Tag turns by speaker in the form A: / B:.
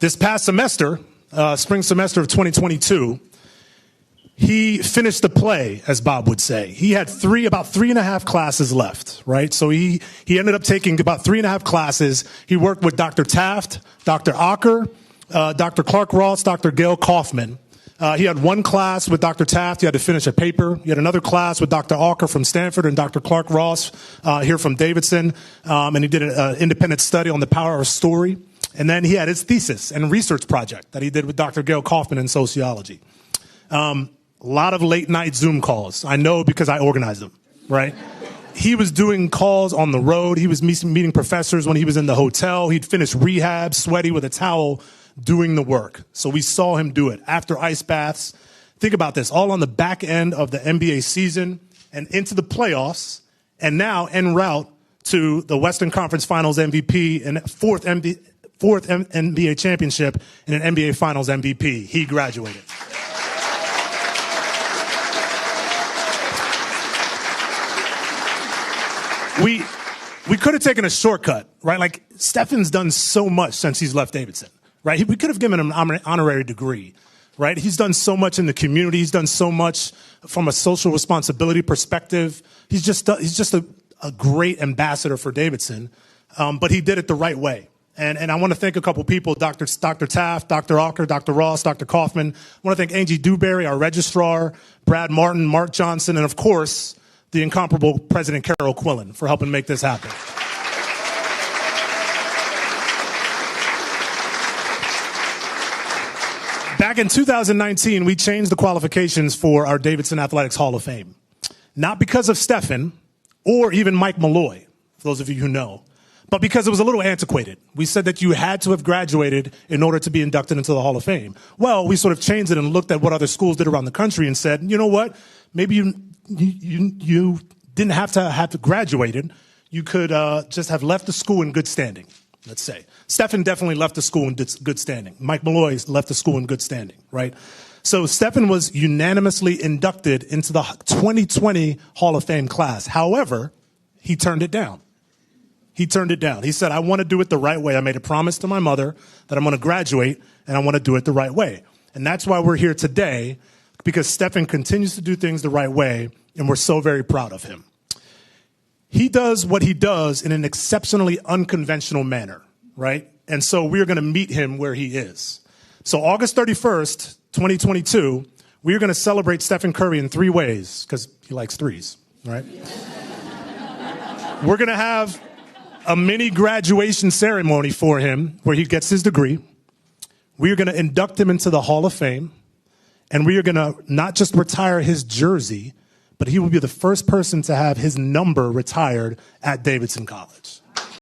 A: This past semester, spring semester of 2022, he finished the play, as Bob would say. He had about 3.5 classes left, right? So he ended up taking about 3.5 classes. He worked with Dr. Taft, Dr. Ocker, Dr. Clark Ross, Dr. Gail Kaufman. He had one class with Dr. Taft. He had to finish a paper. He had another class with Dr. Ocker from Stanford and Dr. Clark Ross here from Davidson. And he did an independent study on the power of story. And then he had his thesis and research project that he did with Dr. Gail Kaufman in sociology. A lot of late night Zoom calls. I know because I organized them, right? He was doing calls on the road. He was meeting professors when he was in the hotel. He'd finish rehab, sweaty with a towel, doing the work. So we saw him do it after ice baths. Think about this, all on the back end of the NBA season and into the playoffs, and now en route to the Western Conference Finals MVP and fourth NBA championship and an NBA Finals MVP. He graduated. We could have taken a shortcut, right? Like, Stephen's done so much since he's left Davidson, right? We could have given him an honorary degree, right? He's done so much in the community. He's done so much from a social responsibility perspective. He's just a great ambassador for Davidson, but he did it the right way. And I want to thank a couple people, Dr. Taft, Dr. Ocker, Dr. Ross, Dr. Kaufman. I want to thank Angie Dewberry, our registrar, Brad Martin, Mark Johnson, and of course, the incomparable President Carol Quillen for helping make this happen. Back in 2019, we changed the qualifications for our Davidson Athletics Hall of Fame. Not because of Stephen or even Mike Malloy, for those of you who know, but because it was a little antiquated. We said that you had to have graduated in order to be inducted into the Hall of Fame. Well, we sort of changed it and looked at what other schools did around the country and said, you know what, maybe you didn't have to graduated. You could just have left the school in good standing, let's say. Stephen definitely left the school in good standing. Mike Malloy left the school in good standing, right? So Stephen was unanimously inducted into the 2020 Hall of Fame class. However, he turned it down. He turned it down. He said, I want to do it the right way. I made a promise to my mother that I'm going to graduate, and I want to do it the right way. And that's why we're here today, because Stephen continues to do things the right way, and we're so very proud of him. He does what he does in an exceptionally unconventional manner, right? And so we're going to meet him where he is. So August 31st, 2022, we're going to celebrate Stephen Curry in 3 ways, because he likes threes, right? We're going to have a mini graduation ceremony for him where he gets his degree. We are going to induct him into the Hall of Fame. And we are going to not just retire his jersey, but he will be the first person to have his number retired at Davidson College.